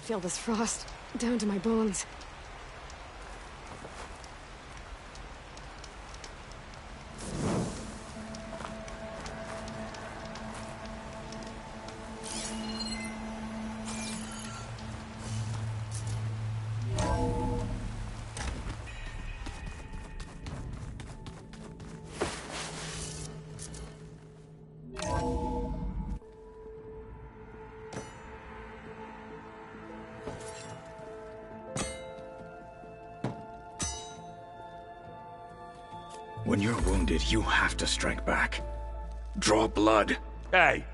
feel this frost down to my bones. When you're wounded, you have to strike back. Draw blood. Hey!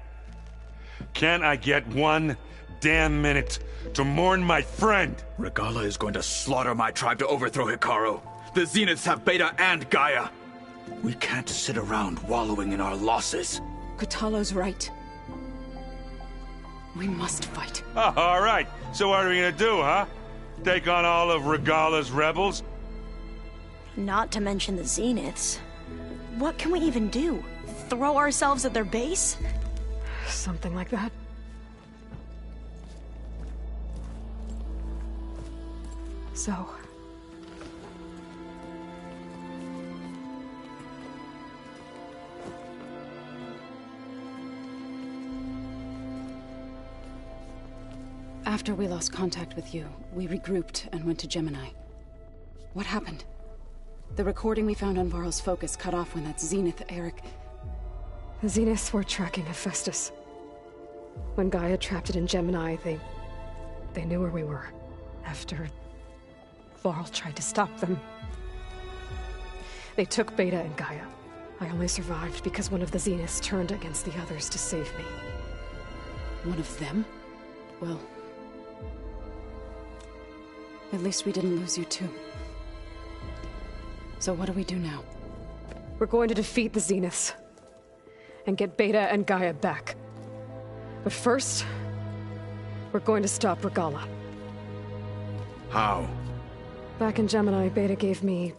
Can't I get one damn minute to mourn my friend? Regalla is going to slaughter my tribe to overthrow Hekarro. The Zeniths have Beta and Gaia. We can't sit around wallowing in our losses. Kotallo's right. We must fight. Oh, all right. So what are we gonna do, huh? Take on all of Regalla's rebels? Not to mention the Zeniths. What can we even do? Throw ourselves at their base? Something like that. So... After we lost contact with you, we regrouped and went to Gemini. What happened? The recording we found on Varl's focus cut off when that Zenith Eric... The Zeniths were tracking Hephaestus. When Gaia trapped it in Gemini, they knew where we were. After... Varl tried to stop them. They took Beta and Gaia. I only survived because one of the Zeniths turned against the others to save me. One of them? Well... at least we didn't lose you too. So what do we do now? We're going to defeat the Zeniths. And get Beta and Gaia back. But first... we're going to stop Regalla. How? Back in Gemini, Beta gave me...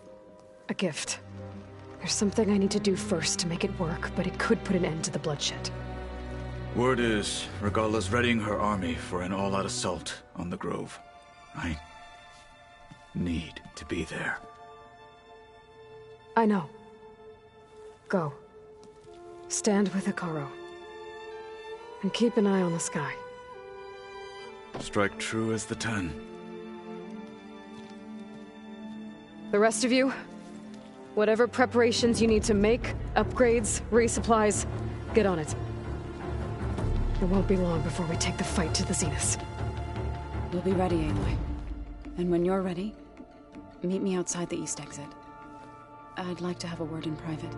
a gift. There's something I need to do first to make it work, but it could put an end to the bloodshed. Word is, Regalla's readying her army for an all-out assault on the Grove. I... need to be there. I know. Go. Stand with Hekarro. And keep an eye on the sky. Strike true as the 10. The rest of you, whatever preparations you need to make, upgrades, resupplies, get on it. It won't be long before we take the fight to the Zeniths. We'll be ready, Aloy. And when you're ready, meet me outside the east exit. I'd like to have a word in private.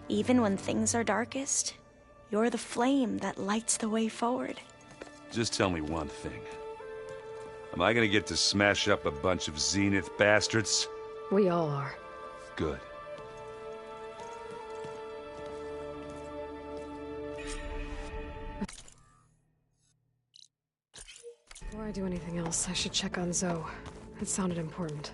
Even when things are darkest, you're the flame that lights the way forward. Just tell me one thing. Am I gonna get to smash up a bunch of Zenith bastards? We all are. Good. Before I do anything else, I should check on Zoe. It sounded important.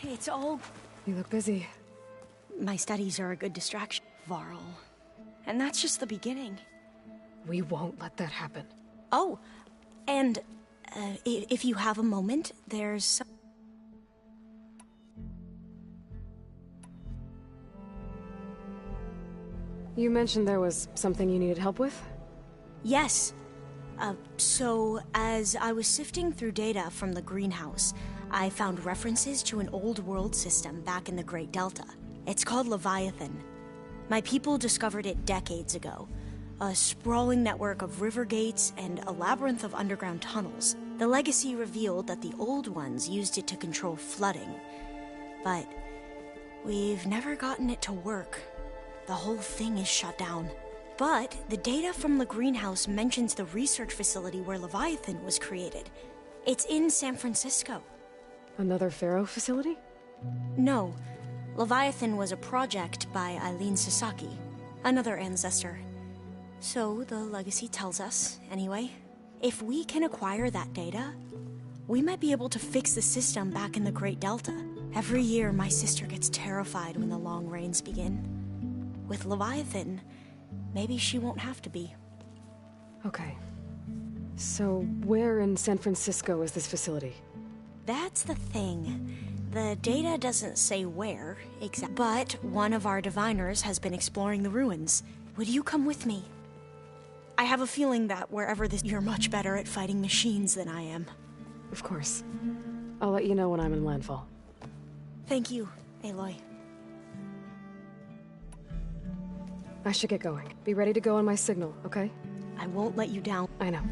It's all... You look busy. My studies are a good distraction, Varl. And that's just the beginning. We won't let that happen. Oh, and if you have a moment, there's... You mentioned there was something you needed help with? Yes. So, as I was sifting through data from the greenhouse, I found references to an old world system back in the Great Delta. It's called Leviathan. My people discovered it decades ago. A sprawling network of river gates and a labyrinth of underground tunnels. The legacy revealed that the old ones used it to control flooding. But we've never gotten it to work. The whole thing is shut down. But the data from the greenhouse mentions the research facility where Leviathan was created. It's in San Francisco. Another Pharaoh facility? No. Leviathan was a project by Eileen Sasaki. Another ancestor. So the legacy tells us, anyway. If we can acquire that data, we might be able to fix the system back in the Great Delta. Every year, my sister gets terrified when the long rains begin. With Leviathan, maybe she won't have to be. Okay. So, where in San Francisco is this facility? That's the thing. The data doesn't say where exactly, but one of our diviners has been exploring the ruins. Would you come with me? I have a feeling that wherever this, you're much better at fighting machines than I am. Of course. I'll let you know when I'm in landfall. Thank you, Aloy. I should get going. Be ready to go on my signal, okay? I won't let you down. I know.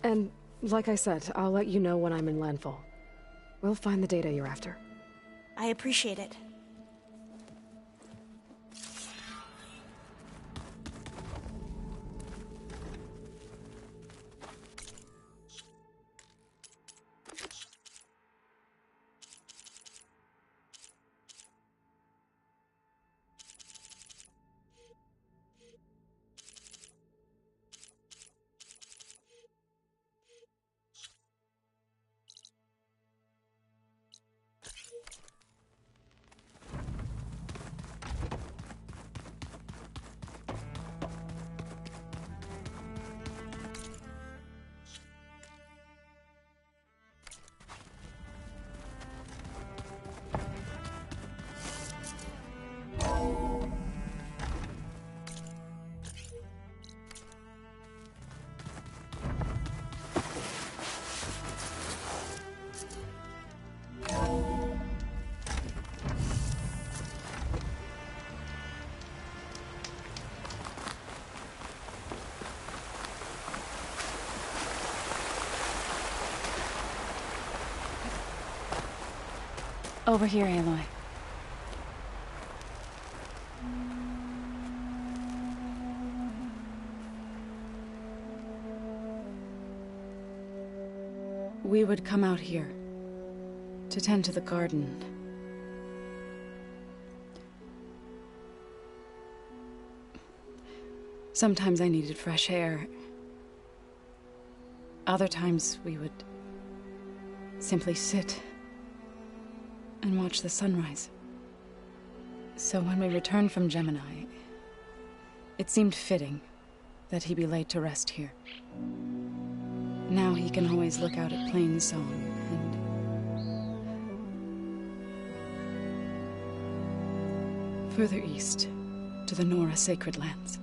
And, like I said, I'll let you know when I'm in landfall. We'll find the data you're after. I appreciate it. Over here, Aloy. We would come out here to tend to the garden. Sometimes I needed fresh air. Other times we would simply sit and watch the sunrise. So when we returned from Gemini, it seemed fitting that he be laid to rest here. Now he can always look out at Plainsong and further east to the Nora Sacred Lands.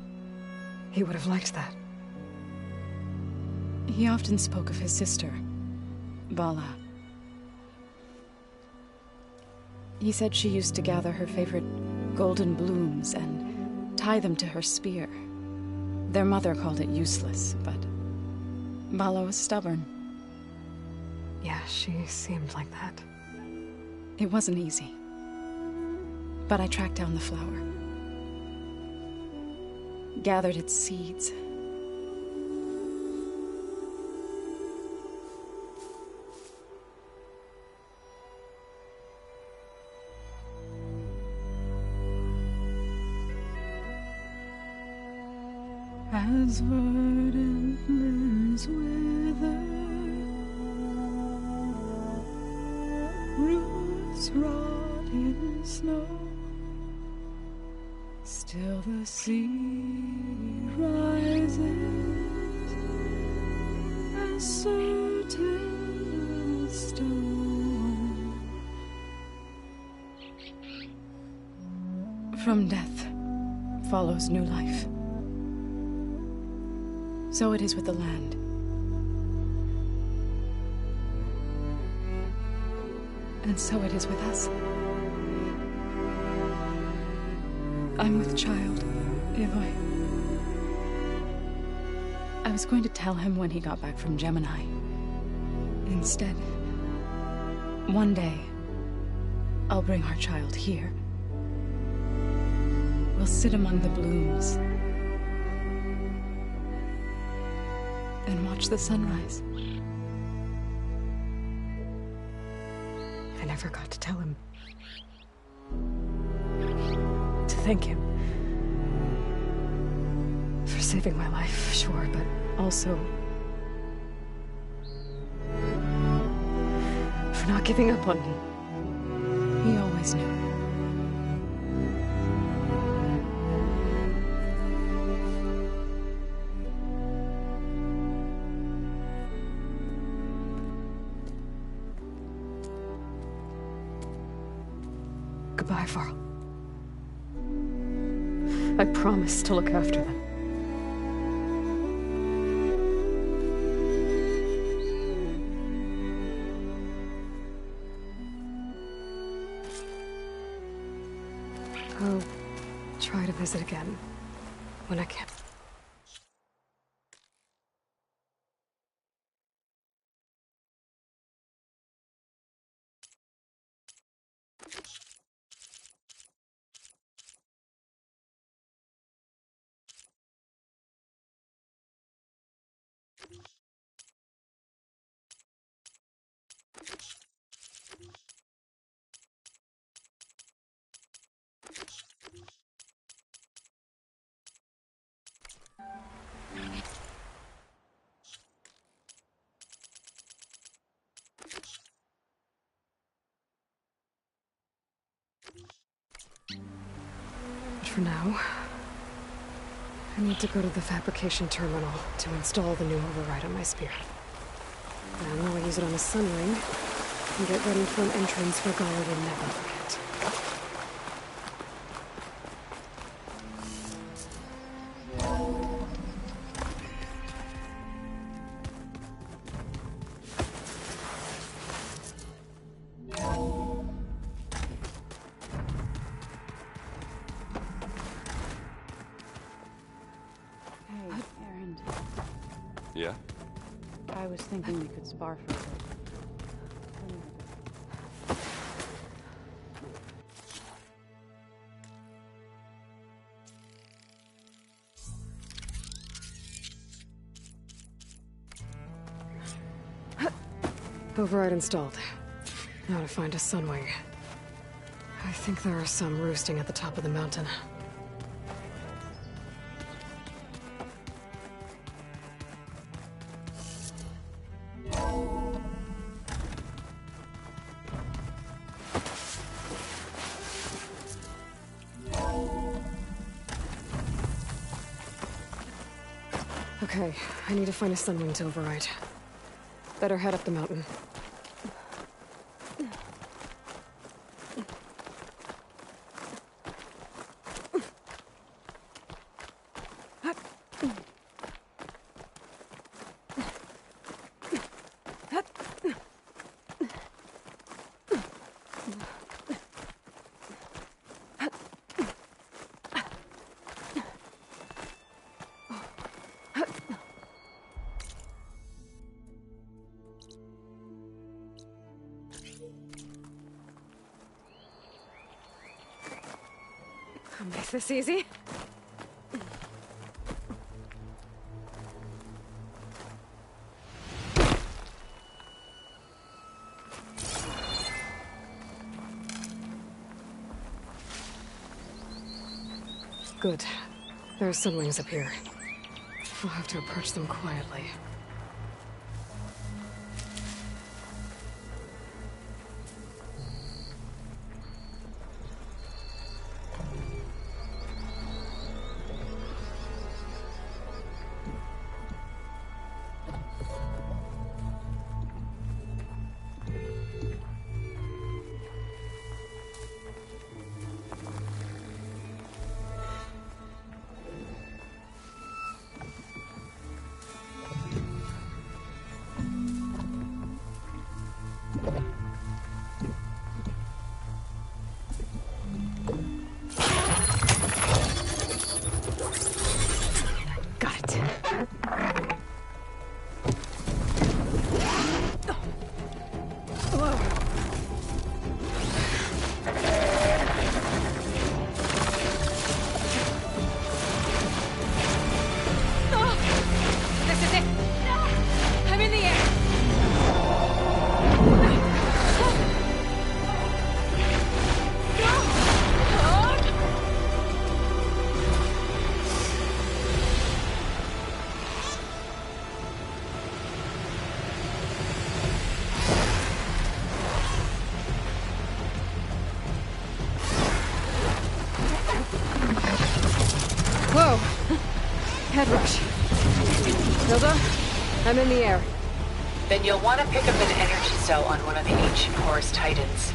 He would have liked that. He often spoke of his sister, Vala. He said she used to gather her favorite golden blooms and tie them to her spear. Their mother called it useless, but Vala was stubborn. Yeah, she seemed like that. It wasn't easy. But I tracked down the flower. Gathered its seeds. As verdant limbs wither, roots rot in snow, still the sea rises, as certain as stone. From death follows new life. So it is with the land. And so it is with us. I'm with child, Aloy. I was going to tell him when he got back from Gemini. Instead, one day, I'll bring our child here. We'll sit among the blooms and watch the sunrise. I never got to tell him. thank him. For saving my life, sure, but also... for not giving up on me. He always knew. Goodbye, Varl. I promise to look after them. I'll try to visit again when I can. But for now, I need to go to the fabrication terminal to install the new override on my spear. Then I'll use it on the sun ring and get ready for an entrance Regalla will never forget. Hey, Erend. Yeah? I was thinking we could spar for a bit. Override installed. Now to find a sunwing. I think there are some roosting at the top of the mountain. Okay, I need to find a sunwing to override. Better head up the mountain. I'll make this easy. Good. There are sunwings up here. I'll have to approach them quietly. crash. Hilda, I'm in the air. Then you'll want to pick up an energy cell on one of the ancient Horus Titans.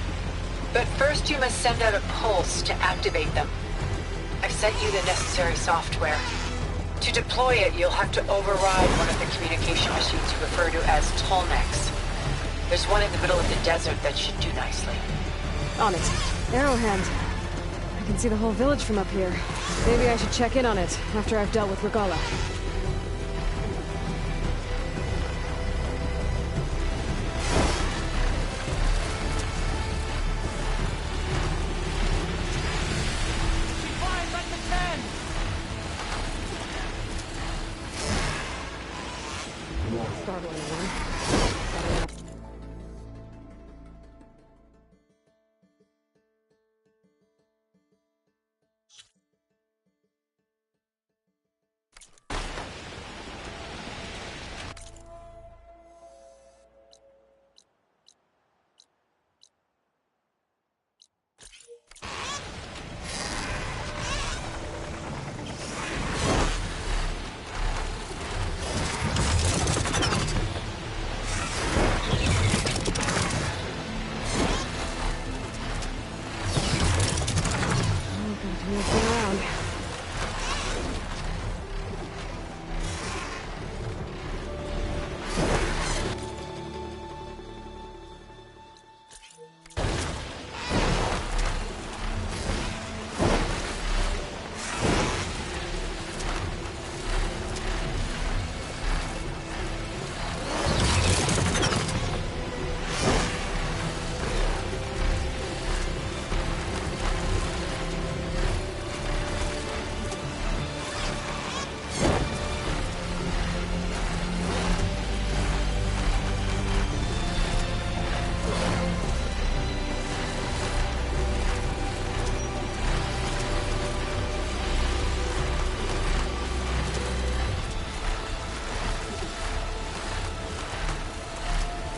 But first you must send out a pulse to activate them. I've sent you the necessary software. To deploy it, you'll have to override one of the communication machines you refer to as Tolmecs. There's one in the middle of the desert that should do nicely. On it. Arrowhand. I can see the whole village from up here. Maybe I should check in on it after I've dealt with Regalla. Startling one.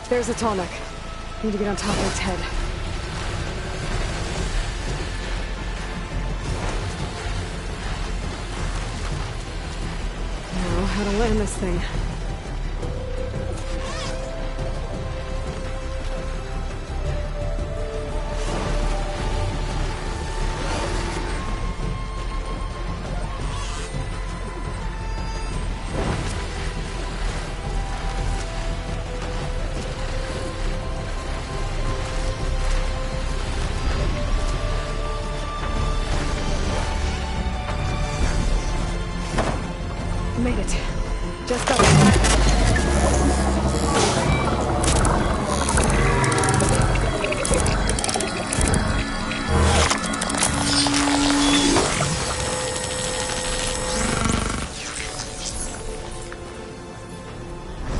There's a Tolmec. Need to get on top of its head. Now, how to land this thing. Made it. Just got it.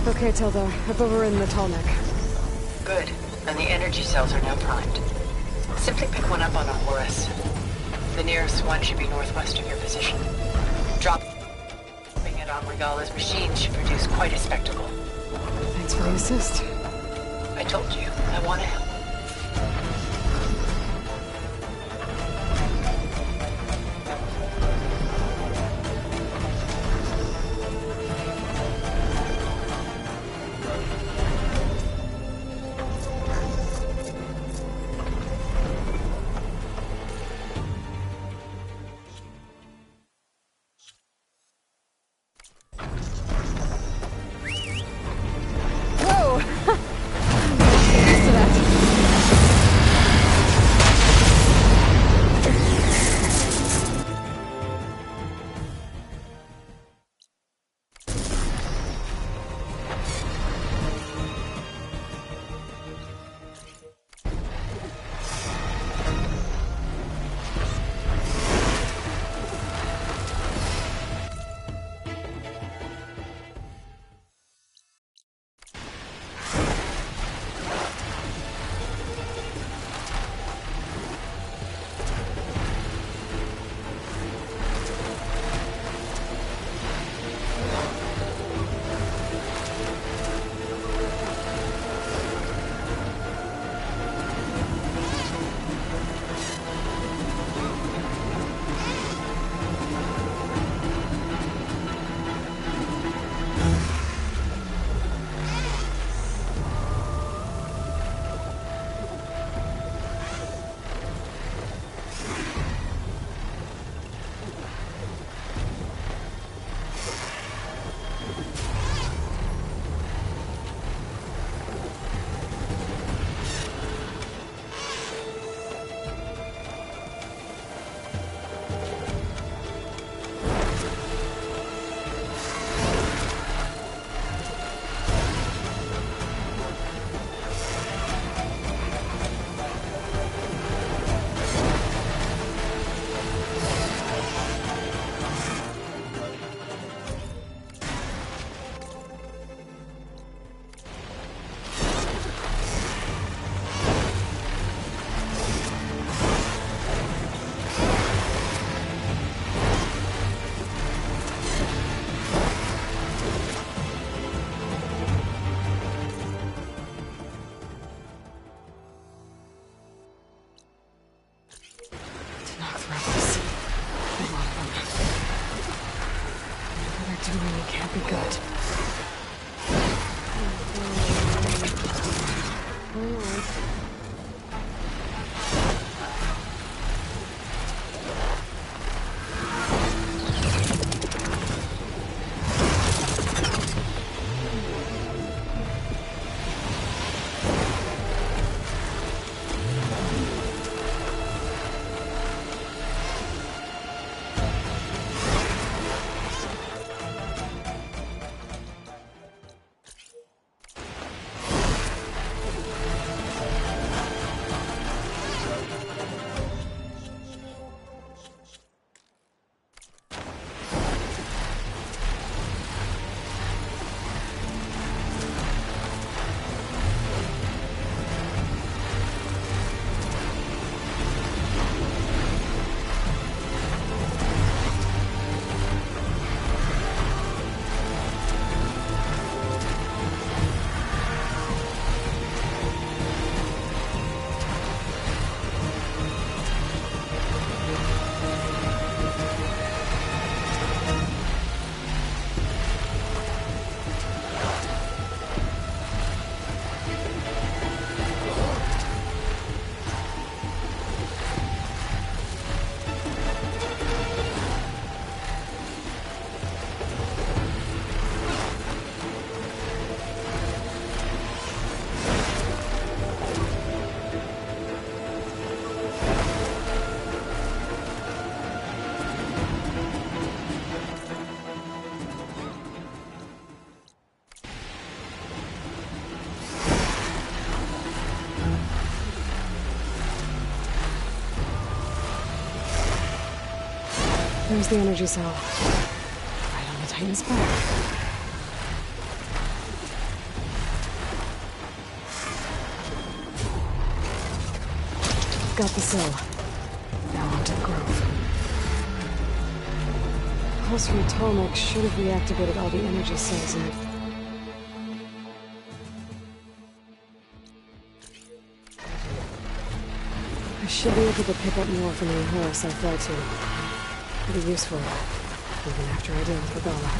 Okay, Tilda. I've overridden the Tolmec. Good. And the energy cells are now primed. Simply pick one up on a Horus. The nearest one should be northwest of your position. Dropping it on Regalla's machine should produce quite a spectacle. Thanks for the assist. I told you, I want to help. Whoa! I'm not used to that. Can't be good. There's the energy cell. Right on the Titan's back. Got the cell. Now onto the Grove. Pulse from Tolmec should have reactivated all the energy cells in it. I should be able to pick up more from the Horus I fly to. It'll be useful, even after I deal with Regalla.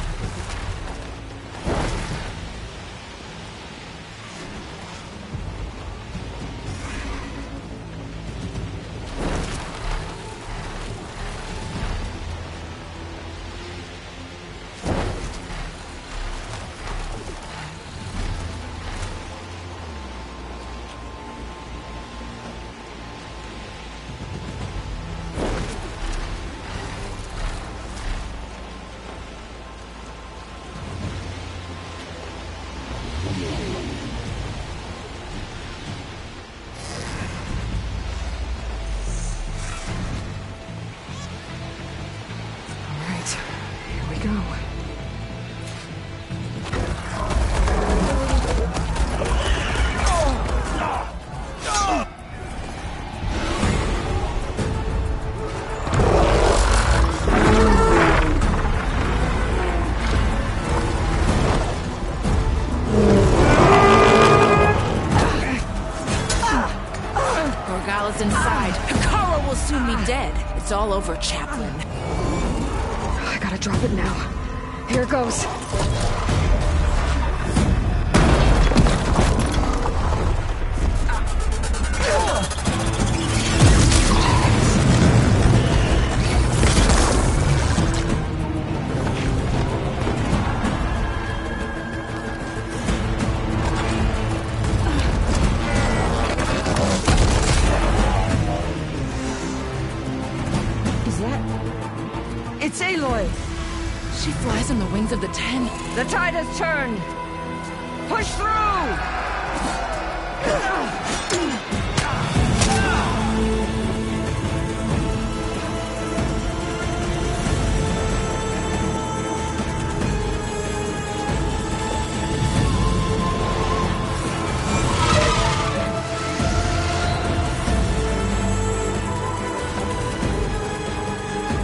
It's all over, Chaplain. I gotta drop it now. Here goes. It's Aloy! She flies on the wings of the Ten. The tide has turned! Push through!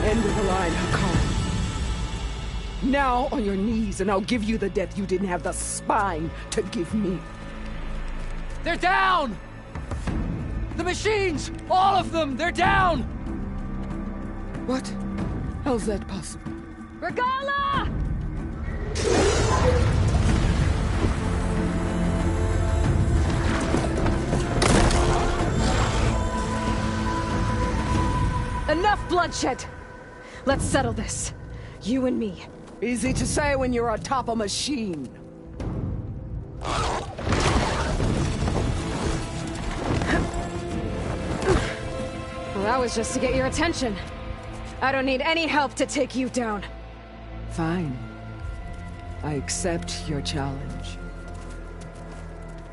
End of the line, Hakkar. Now on your knees, and I'll give you the death you didn't have the spine to give me. They're down! The machines! All of them! They're down! What? How's that possible? Regalla! bloodshed. Let's settle this. You and me. Easy to say when you're atop a machine. Well, that was just to get your attention. I don't need any help to take you down. Fine. I accept your challenge.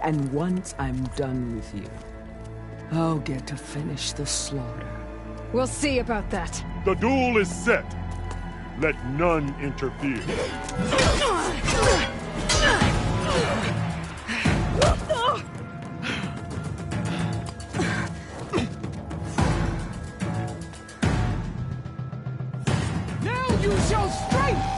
And once I'm done with you, I'll get to finish the slaughter. We'll see about that. The duel is set. Let none interfere. Now use your strength!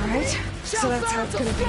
Alright, so that's how it's gonna be.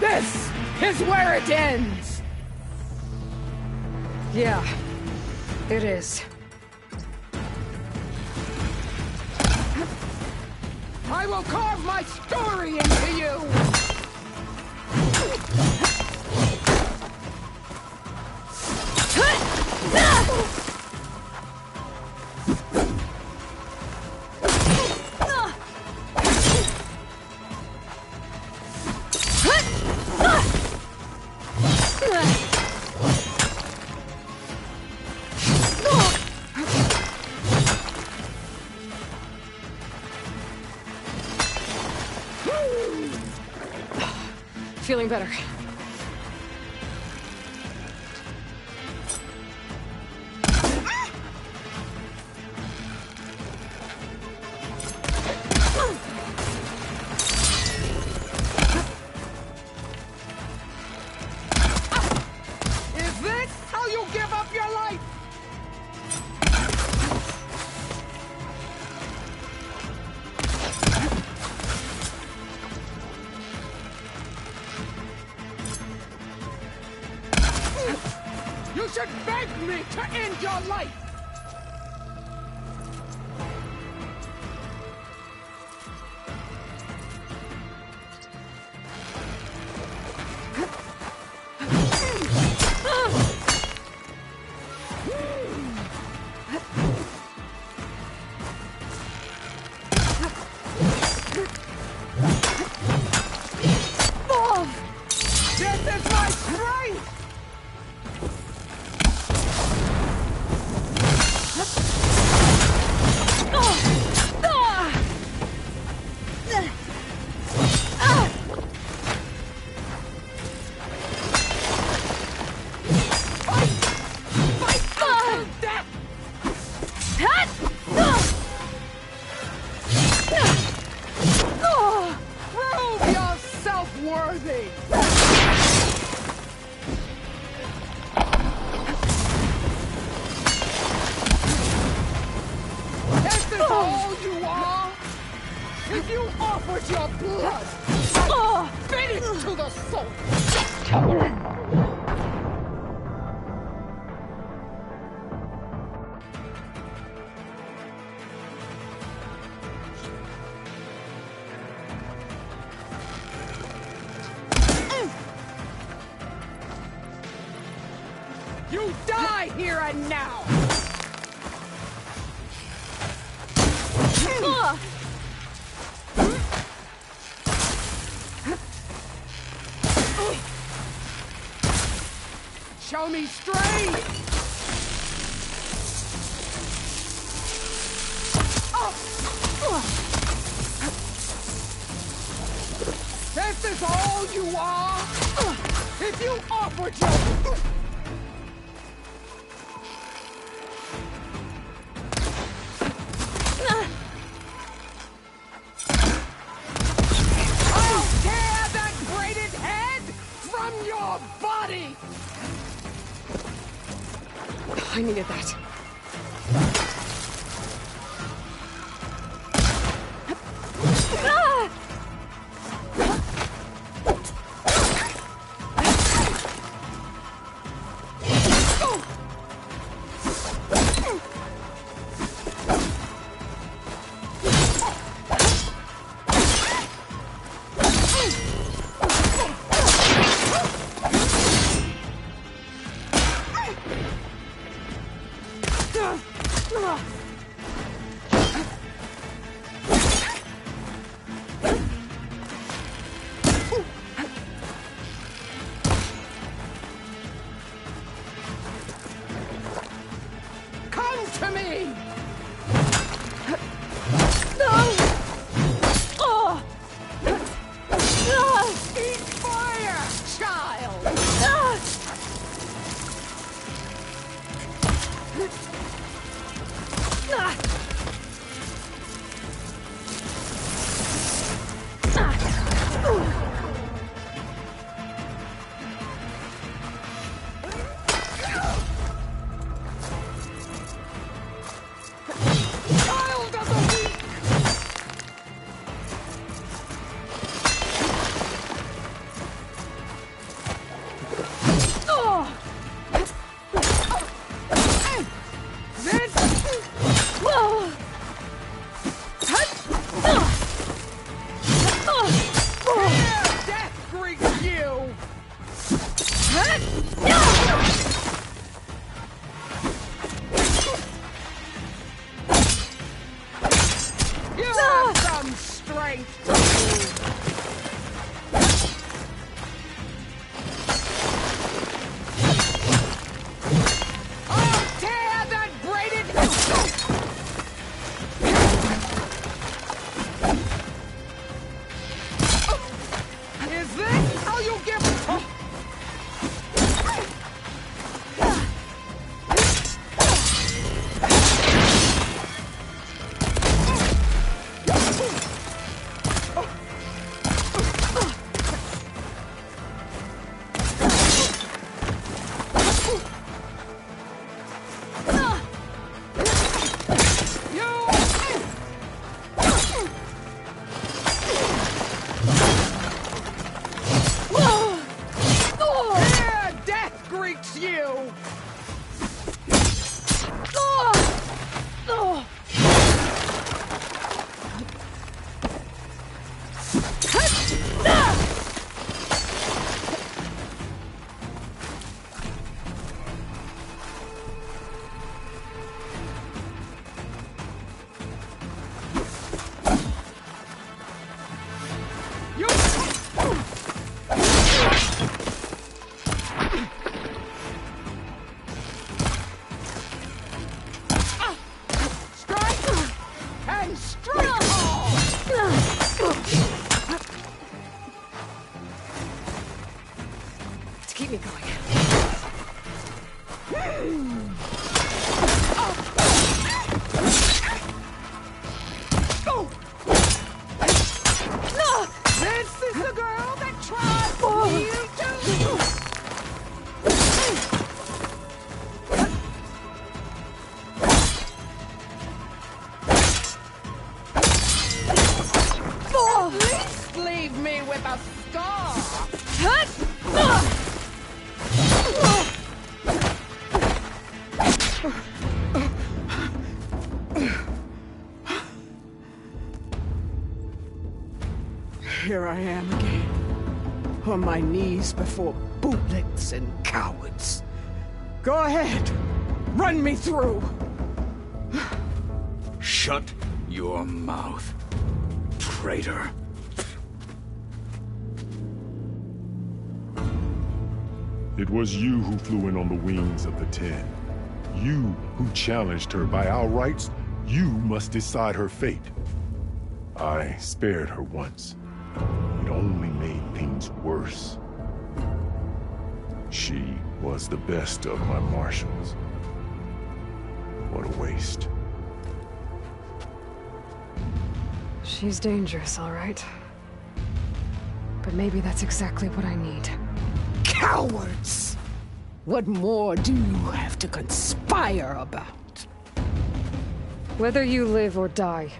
This is where it ends! Yeah, it is. I will carve my story into you! feeling better. Is this how you give up your life? You should beg me to end your life! This is my strength! Prove yourself worthy! This is all you are? If you offered your blood, I'd spit it to the soul! You die here and now! Show me strength! This is all you are? If you offered your... I'll tear that braided head from your body! I needed that. Come to me! Eat fire, child! keep me going. This is the girl that tried for you too. At least leave me with a scar. Here I am again, on my knees before bootlicks and cowards. Go ahead, run me through. Shut your mouth, traitor. It was you who flew in on the wings of the Ten. You who challenged her by our rights. You must decide her fate. I spared her once. It only made things worse. She was the best of my marshals. What a waste. She's dangerous, all right. But maybe that's exactly what I need. Cowards! What more do you have to conspire about? Whether you live or die.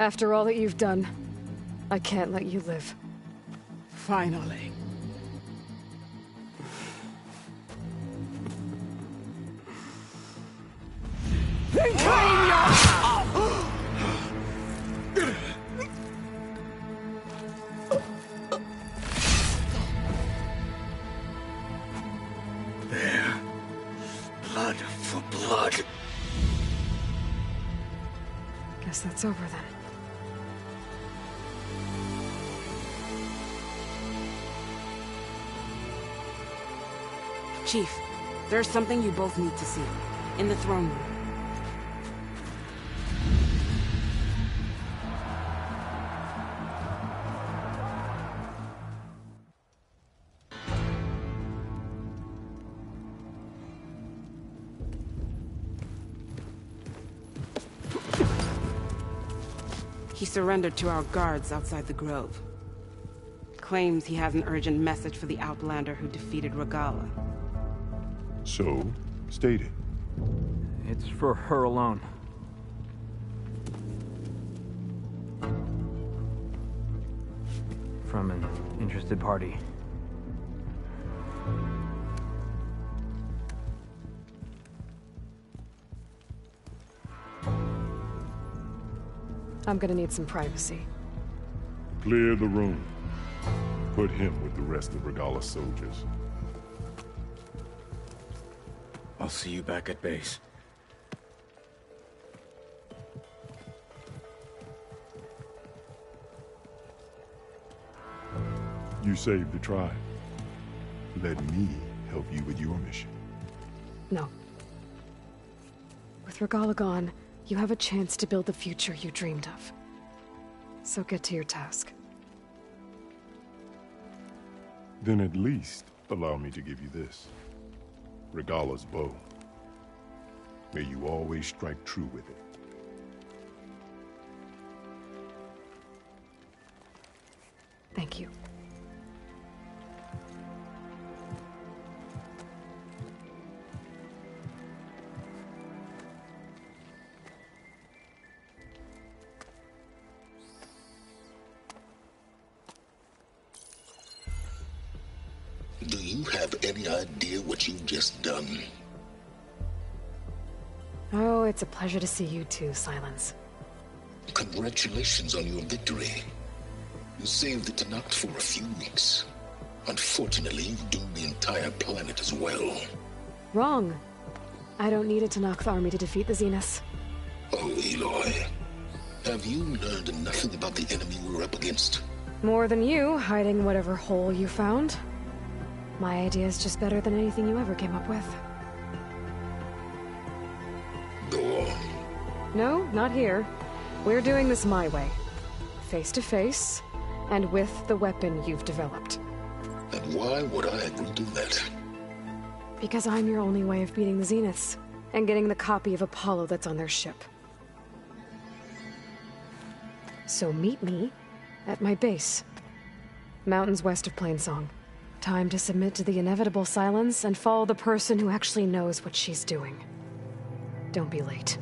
After all that you've done, I can't let you live. Finally. Then claim your... There. Blood for blood. Guess that's over then. Chief, there's something you both need to see. In the throne room. He surrendered to our guards outside the grove. Claims he has an urgent message for the Outlander who defeated Regalla. So, state it. It's for her alone. From an interested party. I'm gonna need some privacy. Clear the room. Put him with the rest of Regalla's soldiers. I'll see you back at base. You saved the tribe. Let me help you with your mission. No. With Regalla gone, you have a chance to build the future you dreamed of. So get to your task. Then at least allow me to give you this. Regalla's bow. May you always strike true with it. Thank you. Do you have any idea what you've just done? Oh, it's a pleasure to see you too, Silence. Congratulations on your victory. You saved the Tenakth for a few weeks. Unfortunately, you've doomed the entire planet as well. Wrong. I don't need a Tenakth army to defeat the Zeniths. Oh, Aloy. Have you learned nothing about the enemy we're up against? More than you, hiding whatever hole you found. My idea is just better than anything you ever came up with. Go on. No, not here. We're doing this my way. Face to face, and with the weapon you've developed. And why would I agree to that? Because I'm your only way of beating the Zeniths, and getting the copy of Apollo that's on their ship. So meet me at my base. Mountains west of Plainsong. Time to submit to the inevitable silence and follow the person who actually knows what she's doing. Don't be late.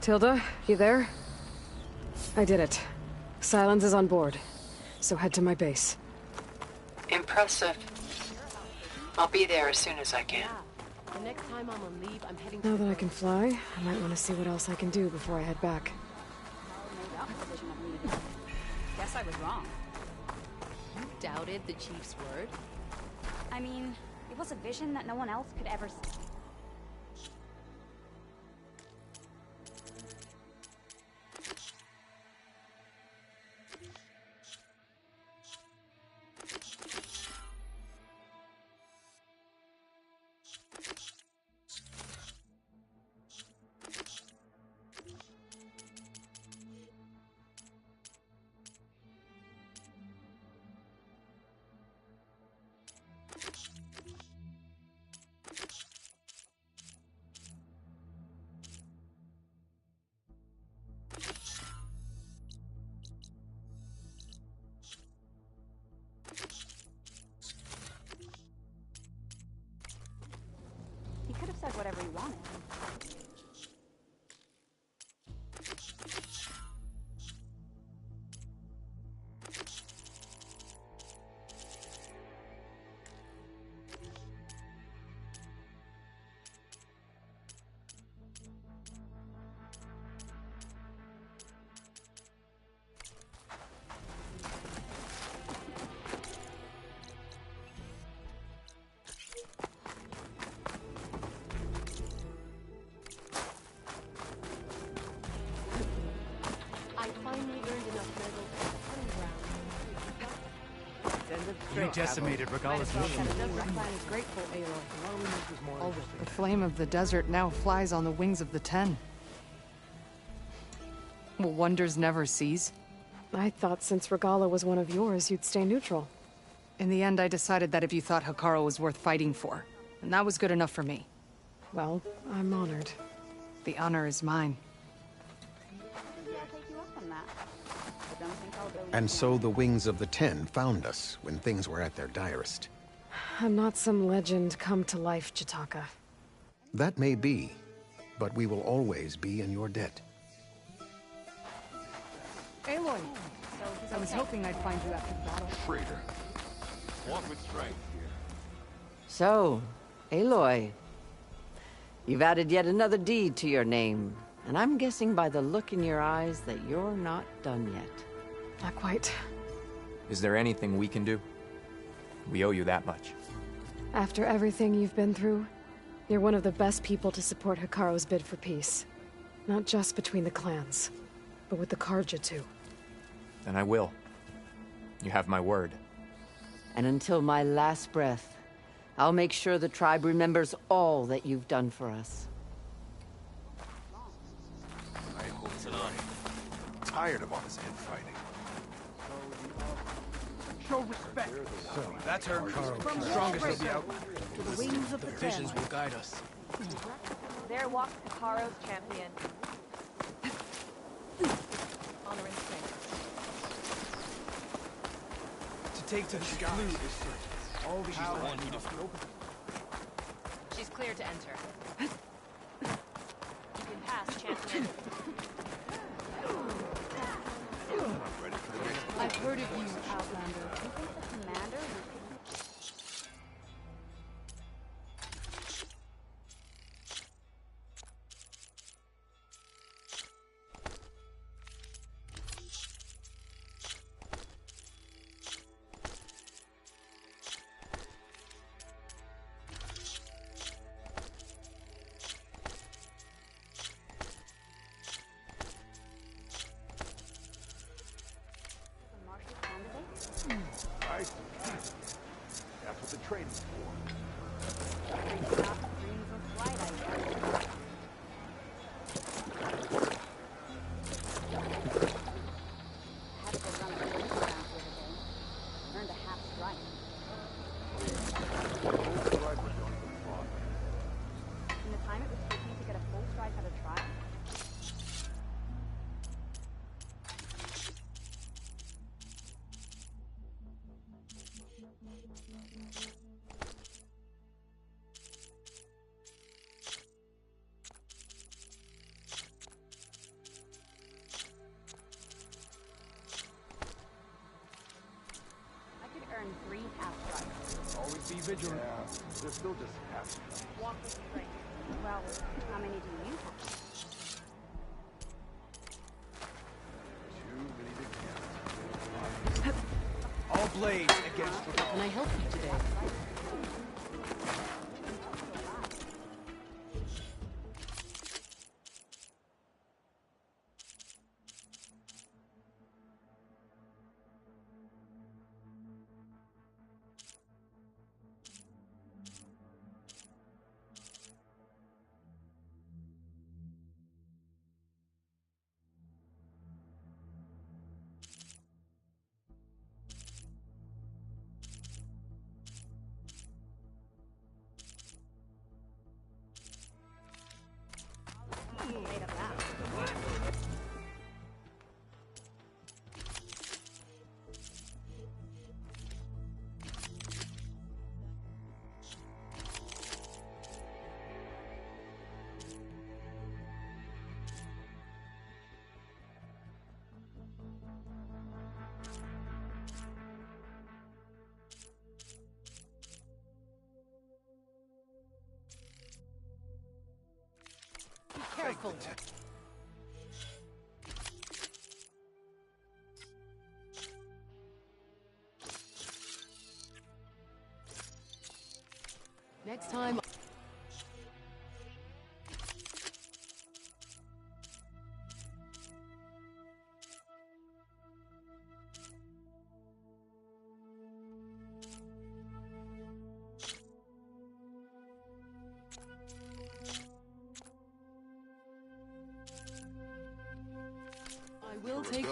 Tilda, you there? I did it. Silence is on board, so head to my base. Impressive. I'll be there as soon as I can. The next time I'm on leave, I'm heading Now that I can fly, I might want to see what else I can do before I head back. Guess I was wrong. You doubted the Chief's word? I mean, it was a vision that no one else could ever see. He could have said whatever he wanted. You decimated Regalla's mission. The flame of the desert now flies on the wings of the Ten. Will wonders never cease? I thought since Regalla was one of yours, you'd stay neutral. In the end, I decided that if you thought Hekarro was worth fighting for, and that was good enough for me. Well, I'm honored. The honor is mine. And so the Wings of the Ten found us when things were at their direst. I'm not some legend come to life, Jataka. That may be, but we will always be in your debt. Aloy! I was hoping I'd find you after the battle. Traitor. Walk with strength here. So, Aloy. You've added yet another deed to your name, and I'm guessing by the look in your eyes that you're not done yet. Not quite. Is there anything we can do? We owe you that much. After everything you've been through, you're one of the best people to support Hekarro's bid for peace. Not just between the clans, but with the Carja too. Then I will. You have my word. And until my last breath, I'll make sure the tribe remembers all that you've done for us. I hope you're right. Tired of all this infighting. Show respect. So, that's her. From Strongest here, of the outlaw. to the wings of the Visions Ten. will guide us. There walks Hekarro's champion. Honor and strength. To take to the sky. All these lines need to open. She's clear to enter. You can pass, champion. I've heard of you, Outlander. You think the commander would... the Marshal candidate? I see. That's what the training's for. Dreams of flight, I guess. Had to go run a race around the other day. Earned a half strike. In the time it would take me to get a full strike at a trial? I could earn 3 half strikes. Always be vigilant. Yeah, they're still just half. Walk with strength. Well, how many do you have? Too many to count. All blades against the Can I help you today? Made of that. Be careful. Next time. I will take.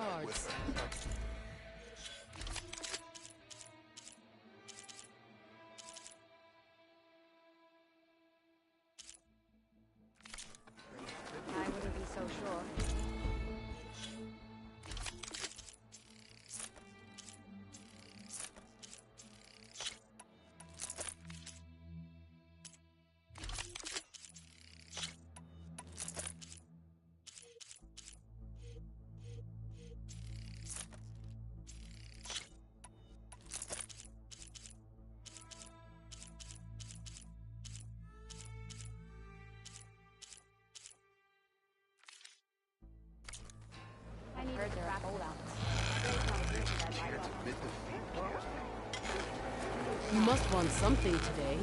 guards. I wouldn't be so sure. I need to wrap You must want something today.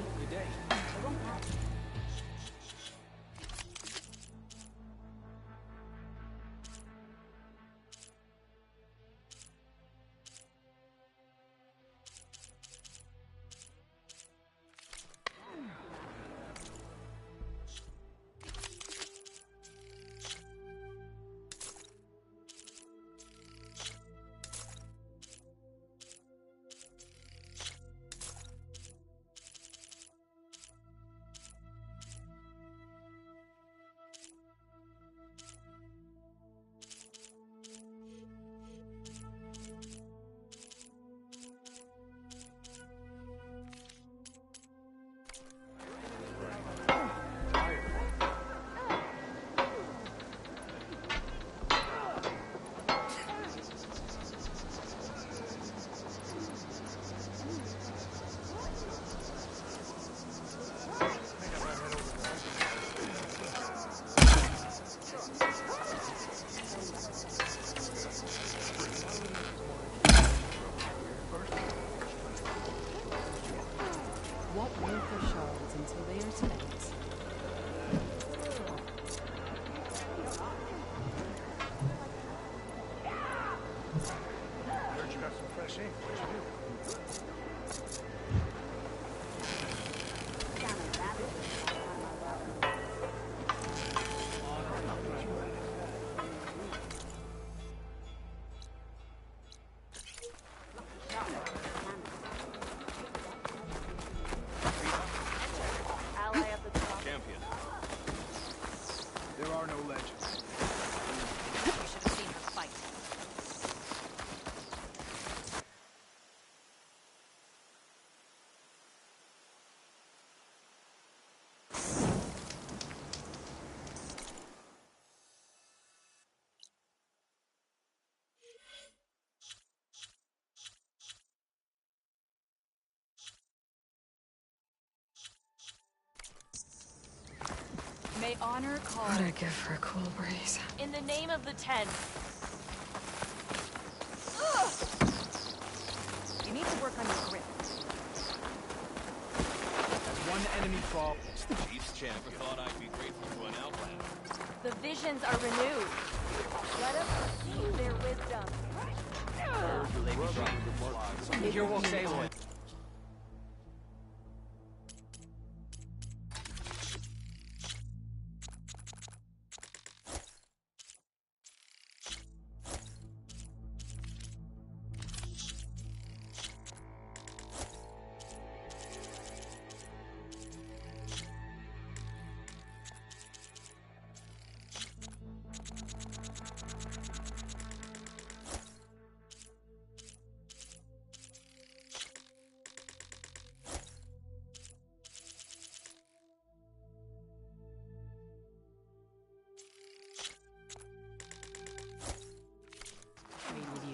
What wait for shards until they are spent? Heard you got some fresh ink. What'd you do? Ally at the top. Champion. There are no legends. You should have seen her fight. May honor call. What'd I give for a cool breeze? In the name of the Ten. You need to work on your grip. As one enemy fall, It's the Chief's champion. Thought I'd be grateful to an outlander. The visions are renewed. Let us receive their wisdom. here walks Aloy.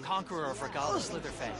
Conqueror of Regalla Slitherfang.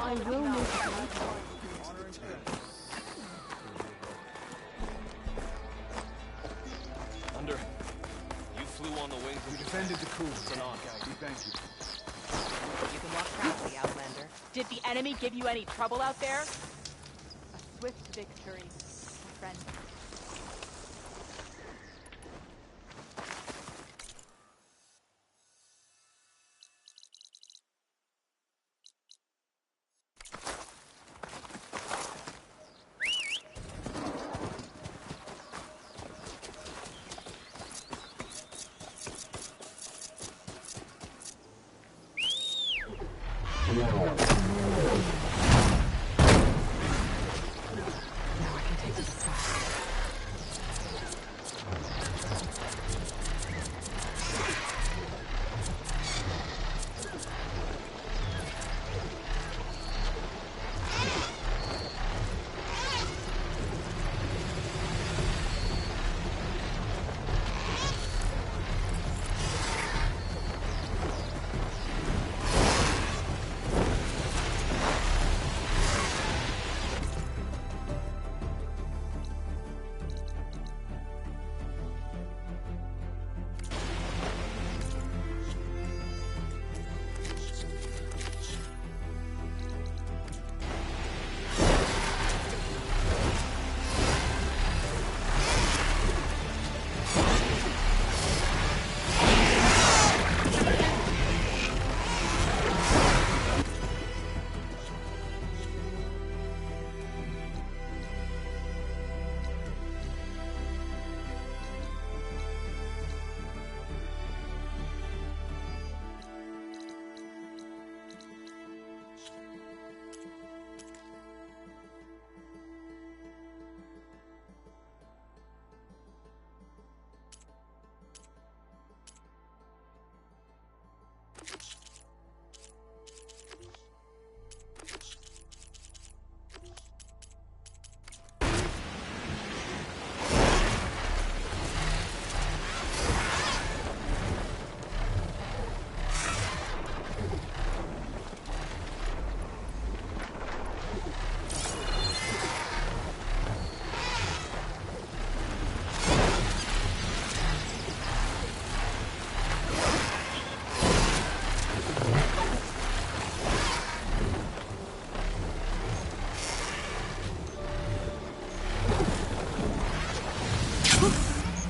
I will make it. Under. You flew on the wings and defended the coup. Sanan, we thank you. You can walk proudly, Outlander. Did the enemy give you any trouble out there? A swift victory, my friend.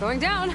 Going down.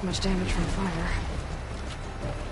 much damage from fire.